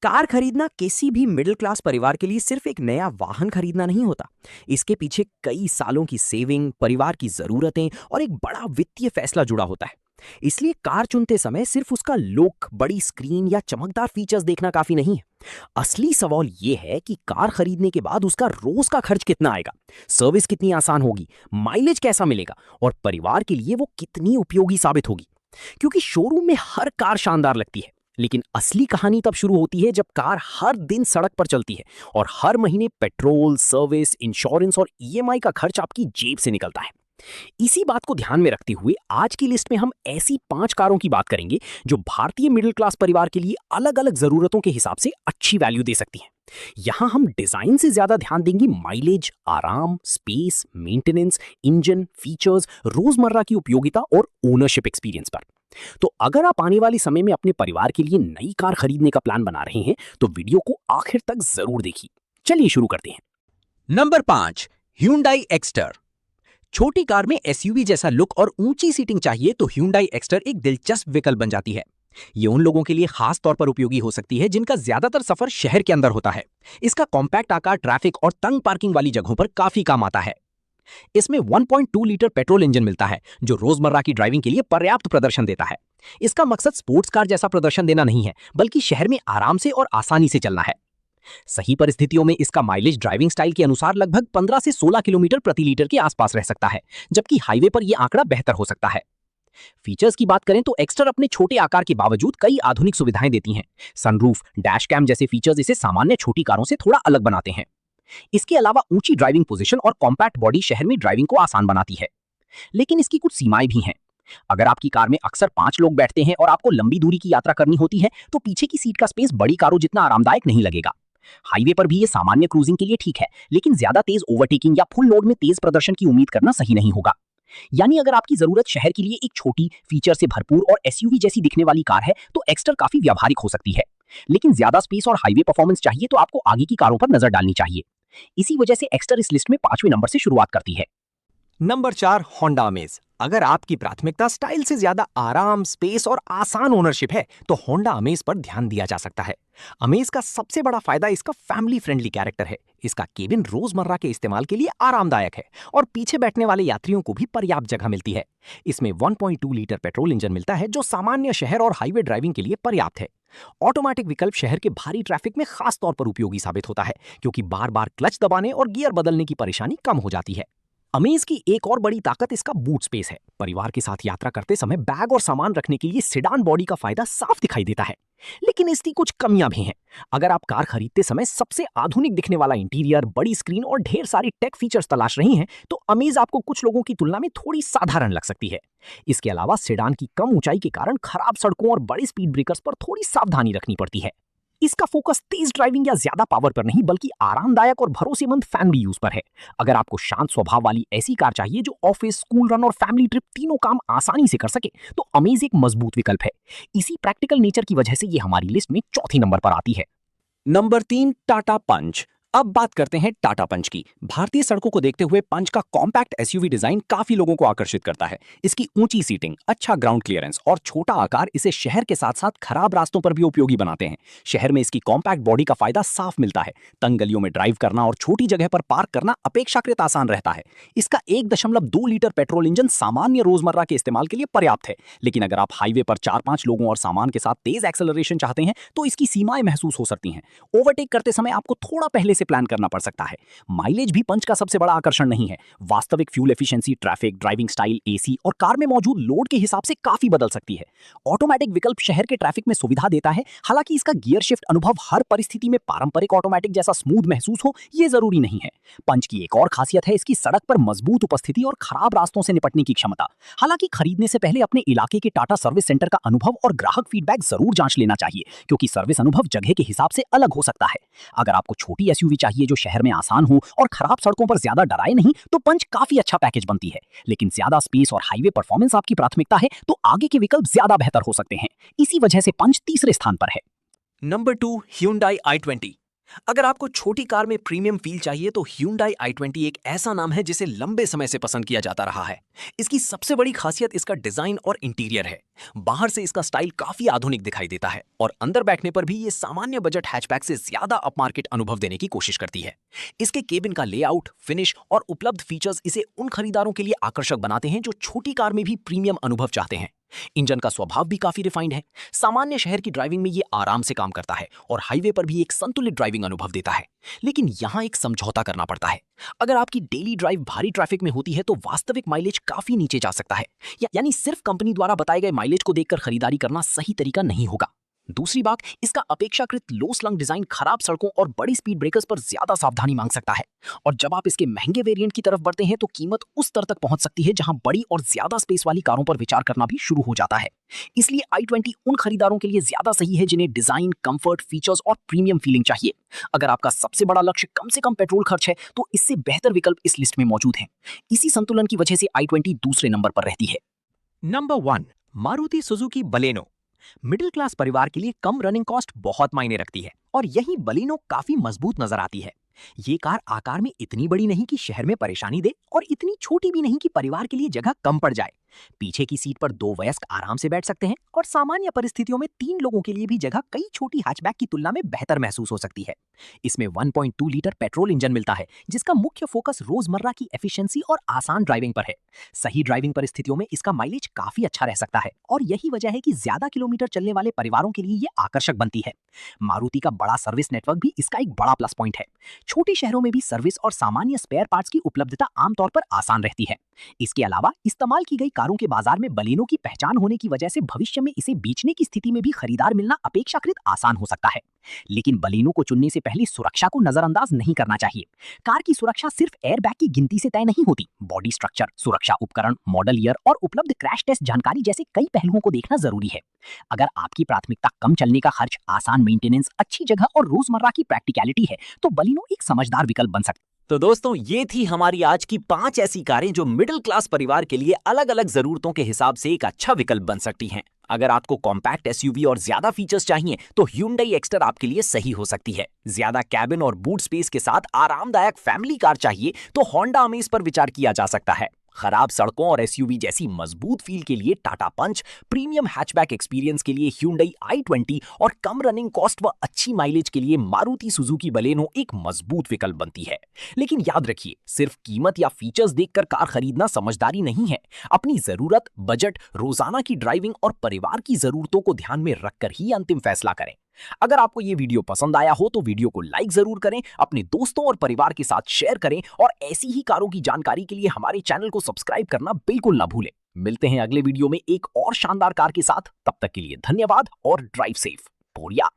Car खरीदना किसी भी मिडिल क्लास परिवार के लिए सिर्फ एक नया वाहन खरीदना नहीं होता। इसके पीछे कई सालों की सेविंग, परिवार की जरूरतें और एक बड़ा वित्तीय फैसला जुड़ा होता है। इसलिए कार चुनते समय सिर्फ उसका लुक, बड़ी स्क्रीन या चमकदार फीचर्स देखना काफी नहीं है। असली सवाल यह है कि कार खरीदने के बाद उसका रोज का खर्च कितना आएगा, सर्विस कितनी आसान होगी, माइलेज कैसा मिलेगा और परिवार के लिए वो कितनी उपयोगी साबित होगी। क्योंकि शोरूम में हर कार शानदार लगती है, लेकिन असली कहानी तब शुरू होती है जब कार हर दिन सड़क पर चलती है और हर महीने पेट्रोल, सर्विस, इंश्योरेंस और ईएमआई का खर्च आपकी जेब से निकलता है। इसी बात को ध्यान में रखते हुए आज की लिस्ट में हम ऐसी 5 कारों की बात करेंगे जो भारतीय मिडिल क्लास परिवार के लिए अलग अलग जरूरतों के हिसाब से अच्छी वैल्यू दे सकती हैं। यहां हम डिजाइन से ज्यादा ध्यान देंगे माइलेज, आराम, स्पेस, मेंटेनेंस, इंजन, फीचर्स, रोजमर्रा की उपयोगिता और ओनरशिप एक्सपीरियंस पर। तो अगर आप आने वाले समय में अपने परिवार के लिए नई कार खरीदने का प्लान बना रहे हैं तो वीडियो को आखिर तक जरूर देखिए। चलिए शुरू करते हैं। Number 5, Hyundai Exter. छोटी कार में एसयूवी जैसा लुक और ऊंची सीटिंग चाहिए तो Hyundai एक्स्टर एक दिलचस्प विकल्प बन जाती है। ये उन लोगों के लिए खास तौर पर उपयोगी हो सकती है जिनका ज्यादातर सफर शहर के अंदर होता है। इसका कॉम्पैक्ट आकार ट्रैफिक और तंग पार्किंग वाली जगहों पर काफी काम आता है। इसमें 1.2 लीटर पेट्रोल इंजन मिलता है जो रोजमर्रा की ड्राइविंग के लिए पर्याप्त प्रदर्शन देता है। इसका मकसद स्पोर्ट्स कार जैसा प्रदर्शन देना नहीं है, बल्कि शहर में आराम से और आसानी से चलना है। सही परिस्थितियों में इसका माइलेज ड्राइविंग स्टाइल के अनुसार लगभग 15 से 16 किलोमीटर प्रति लीटर के आसपास रह सकता है, जबकि हाईवे पर यह आंकड़ा बेहतर हो सकता है। फीचर्स की बात करें तो एक्स्टर अपने छोटे आकार के बावजूद कई आधुनिक सुविधाएं देती हैं। सनरूफ, डैश कैम जैसे फीचर्स इसे सामान्य छोटी कारों से थोड़ा अलग बनाते हैं। इसके अलावा ऊंची ड्राइविंग पोजीशन और कॉम्पैक्ट बॉडी शहर में ड्राइविंग को आसान बनाती है। लेकिन इसकी कुछ सीमाएं भी हैं। अगर आपकी कार में अक्सर 5 लोग बैठते हैं और आपको लंबी दूरी की यात्रा करनी होती है तो पीछे की सीट का स्पेस बड़ी कारों जितना आरामदायक नहीं लगेगा। हाईवे पर भी ये सामान्य क्रूजिंग के लिए ठीक है, लेकिन ज्यादा तेज ओवरटेकिंग या फुल लोड में तेज प्रदर्शन की उम्मीद करना सही नहीं होगा। यानी अगर आपकी जरूरत शहर के लिए एक छोटी, फीचर से भरपूर और एसयूवी जैसी दिखने वाली कार है तो एक्स्टर काफी व्यावहारिक हो सकती है। लेकिन ज्यादा स्पेस और हाईवे परफॉर्मेंस चाहिए तो आपको आगे की कारों पर नजर डालनी चाहिए। इसी वजह से एक्स्टर इस लिस्ट में 5वें नंबर से शुरुआत करती है। Number 4, Honda amaze. अगर आपकी प्राथमिकता स्टाइल से ज्यादा आराम, स्पेस और आसान ओनरशिप है तो होंडा अमेज पर ध्यान दिया जा सकता है। अमेज का सबसे बड़ा फायदा इसका फैमिली फ्रेंडली कैरेक्टर है। इसका केबिन रोजमर्रा के इस्तेमाल के लिए आरामदायक है और पीछे बैठने वाले यात्रियों को भी पर्याप्त जगह मिलती है। इसमें 1.2 लीटर पेट्रोल इंजन मिलता है जो सामान्य शहर और हाईवे ड्राइविंग के लिए पर्याप्त है। ऑटोमेटिक विकल्प शहर के भारी ट्रैफिक में खास तौर पर उपयोगी साबित होता है, क्योंकि बार बार क्लच दबाने और गियर बदलने की परेशानी कम हो जाती है। अमेज की एक और बड़ी ताकत इसका बूट स्पेस है। परिवार के साथ यात्रा करते समय बैग और सामान रखने के लिए सेडान बॉडी का फायदा साफ दिखाई देता है। लेकिन इसकी कुछ कमियां भी हैं। अगर आप कार खरीदते समय सबसे आधुनिक दिखने वाला इंटीरियर, बड़ी स्क्रीन और ढेर सारी टेक फीचर्स तलाश रही हैं तो अमेज आपको कुछ लोगों की तुलना में थोड़ी साधारण लग सकती है। इसके अलावा सेडान की कम ऊंचाई के कारण खराब सड़कों और बड़े स्पीड ब्रेकर्स पर थोड़ी सावधानी रखनी पड़ती है। इसका फोकस तेज ड्राइविंग या ज्यादा पावर पर नहीं, बल्कि आरामदायक और भरोसेमंद फैमिली यूज पर है। अगर आपको शांत स्वभाव वाली ऐसी कार चाहिए जो ऑफिस, स्कूल रन और फैमिली ट्रिप तीनों काम आसानी से कर सके तो अमेज एक मजबूत विकल्प है। इसी प्रैक्टिकल नेचर की वजह से ये हमारी लिस्ट में चौथी नंबर पर आती है। नंबर 3, टाटा पंच। अब बात करते हैं टाटा पंच की। भारतीय सड़कों को देखते हुए पंच का कॉम्पैक्ट एसयूवी डिजाइन काफी लोगों को आकर्षित करता है। इसकी ऊंची सीटिंग, अच्छा ग्राउंड क्लियरेंस और छोटा आकार इसे शहर के साथ साथ खराब रास्तों पर भी उपयोगी बनाते हैं। शहर में इसकी कॉम्पैक्ट बॉडी का फायदा साफ मिलता है। तंग गलियों में ड्राइव करना और छोटी जगह पर पार्क करना अपेक्षाकृत आसान रहता है। इसका 1.2 लीटर पेट्रोल इंजन सामान्य रोजमर्रा के इस्तेमाल के लिए पर्याप्त है, लेकिन अगर आप हाईवे पर 4-5 लोगों और सामान के साथ तेज एक्सेलरेशन चाहते हैं तो इसकी सीमाएं महसूस हो सकती हैं। ओवरटेक करते समय आपको थोड़ा पहले से प्लान करना पड़ सकता है। माइलेज भी पंच का सबसे बड़ा आकर्षण नहीं है। वास्तविक fuel efficiency, traffic, driving style, AC और कार में मौजूद लोड के हिसाब से काफी बदल सकती है। ऑटोमेटिक विकल्प शहर के ट्रैफिक में सुविधा देता है, हालांकि इसका गियर शिफ्ट अनुभव हर परिस्थिति में पारंपरिक ऑटोमेटिक जैसा स्मूथ महसूस हो यह जरूरी नहीं है। पंच की एक और खासियत है इसकी सड़क पर मजबूत उपस्थिति और खराब रास्तों से निपटने की क्षमता। हालांकि खरीदने से पहले अपने इलाके के टाटा सर्विस सेंटर का अनुभव और ग्राहक फीडबैक जरूर जांच लेना चाहिए, क्योंकि सर्विस अनुभव जगह के हिसाब से अलग हो सकता है। अगर आपको छोटी एसयूवी चाहिए जो शहर में आसान हो और खराब सड़कों पर ज्यादा डराए नहीं तो पंच काफी अच्छा पैकेज बनती है। लेकिन ज्यादा स्पेस और हाईवे परफॉर्मेंस आपकी प्राथमिकता है तो आगे के विकल्प ज्यादा बेहतर हो सकते हैं। इसी वजह से पंच तीसरे स्थान पर है। Number 2, Hyundai i20। अगर आपको छोटी कार में प्रीमियम फील चाहिए तो Hyundai i20 एक ऐसा नाम है जिसे लंबे समय से पसंद किया जाता रहा है। इसकी सबसे बड़ी खासियत इसका डिजाइन और इंटीरियर है। बाहर से इसका स्टाइल काफी आधुनिक दिखाई देता है और अंदर बैठने पर भी ये सामान्य बजट हैचबैक से ज्यादा अपमार्केट अनुभव देने की कोशिश करती है। इसके केबिन का लेआउट, फिनिश और उपलब्ध फीचर्स इसे उन खरीदारों के लिए आकर्षक बनाते हैं जो छोटी कार में भी प्रीमियम अनुभव चाहते हैं। इंजन का स्वभाव भी काफी रिफाइंड है। सामान्य शहर की ड्राइविंग में ये आराम से काम करता है और हाईवे पर भी एक संतुलित ड्राइविंग अनुभव देता है। लेकिन यहाँ एक समझौता करना पड़ता है। अगर आपकी डेली ड्राइव भारी ट्रैफिक में होती है तो वास्तविक माइलेज काफी नीचे जा सकता है, यानी सिर्फ कंपनी द्वारा बताए गए माइलेज को देखकर खरीदारी करना सही तरीका नहीं होगा। दूसरी बात, इसका अपेक्षाकृत लो स्लंग डिजाइन खराब सड़कों और बड़ी स्पीड ब्रेकर्स पर ज्यादा सावधानी मांग सकता है। और जब आप इसके महंगे वेरिएंट की तरफ बढ़ते हैं तो कीमत उस स्तर तक पहुंच सकती है जहां बड़ी और ज्यादा स्पेस वाली कारों पर विचार करना भी शुरू हो जाता है। इसलिए i20 उन खरीदारों के लिए ज्यादा सही है जिन्हें डिजाइन, कंफर्ट, फीचर्स और प्रीमियम फीलिंग चाहिए। अगर आपका सबसे बड़ा लक्ष्य कम से कम पेट्रोल खर्च है तो इससे बेहतर विकल्प इस लिस्ट में मौजूद हैं। इसी संतुलन की वजह से i20 दूसरे नंबर पर रहती है। Number 1, Maruti Suzuki Baleno. Middle class परिवार के लिए कम रनिंग कॉस्ट बहुत मायने रखती है और यही बलेनो काफी मजबूत नजर आती है। ये कार आकार में इतनी बड़ी नहीं कि शहर में परेशानी दे और इतनी छोटी भी नहीं कि परिवार के लिए जगह कम पड़ जाए। पीछे की सीट पर 2 वयस्क आराम से बैठ सकते हैं और सामान्य परिस्थितियों में 3 लोगों के लिए भी जगह कई छोटी हैचबैक की तुलना में बेहतर महसूस हो सकती है। इसमें 1.2 लीटर पेट्रोल इंजन मिलता है जिसका मुख्य फोकस रोजमर्रा की एफिशिएंसी और आसान ड्राइविंग पर है। सही ड्राइविंग परिस्थितियों में इसका माइलेज काफी अच्छा रह सकता है और यही वजह है कि ज्यादा किलोमीटर चलने वाले परिवारों के लिए ये आकर्षक बनती है। मारुति का बड़ा सर्विस नेटवर्क भी इसका एक बड़ा प्लस पॉइंट है। छोटी शहरों में भी सर्विस और सामान्य स्पेयर पार्ट्स की उपलब्धता आमतौर पर आसान रहती है। इसके अलावा इस्तेमाल की गई कारों के बाजार में बलेनो की पहचान होने की वजह से भविष्य में इसे बेचने की स्थिति में भी खरीदार मिलना अपेक्षाकृत आसान हो सकता है। लेकिन बलेनो को चुनने से पहले सुरक्षा को नजरअंदाज नहीं करना चाहिए। कार की सुरक्षा सिर्फ एयरबैग की गिनती से तय नहीं होती। बॉडी स्ट्रक्चर, सुरक्षा उपकरण, मॉडल ईयर और उपलब्ध क्रैश टेस्ट जानकारी जैसे कई पहलुओं को देखना जरूरी है। अगर आपकी प्राथमिकता कम चलने का खर्च, आसान मेंटेनेंस, अच्छी जगह और रोजमर्रा की प्रैक्टिकलिटी है तो बलेनो एक समझदार विकल्प बन सकता है। तो दोस्तों, ये थी हमारी आज की 5 ऐसी कारें जो मिडिल क्लास परिवार के लिए अलग अलग जरूरतों के हिसाब से एक अच्छा विकल्प बन सकती हैं। अगर आपको कॉम्पैक्ट एसयूवी और ज्यादा फीचर्स चाहिए तो Hyundai एक्स्टर आपके लिए सही हो सकती है। ज्यादा कैबिन और बूट स्पेस के साथ आरामदायक फैमिली कार चाहिए तो Honda Amaze पर विचार किया जा सकता है। खराब सड़कों और एसयूवी जैसी मजबूत फील के लिए टाटा पंच, प्रीमियम हैचबैक एक्सपीरियंस के लिए Hyundai i20 और कम रनिंग कॉस्ट व अच्छी माइलेज के लिए मारुति सुजुकी बलेनो एक मजबूत विकल्प बनती है। लेकिन याद रखिए, सिर्फ कीमत या फीचर्स देखकर कार खरीदना समझदारी नहीं है। अपनी जरूरत, बजट, रोजाना की ड्राइविंग और परिवार की जरूरतों को ध्यान में रखकर ही अंतिम फैसला करें। अगर आपको ये वीडियो पसंद आया हो तो वीडियो को लाइक जरूर करें, अपने दोस्तों और परिवार के साथ शेयर करें और ऐसी ही कारों की जानकारी के लिए हमारे चैनल को सब्सक्राइब करना बिल्कुल ना भूलें। मिलते हैं अगले वीडियो में एक और शानदार कार के साथ। तब तक के लिए धन्यवाद और ड्राइव सेफ। बोरिया।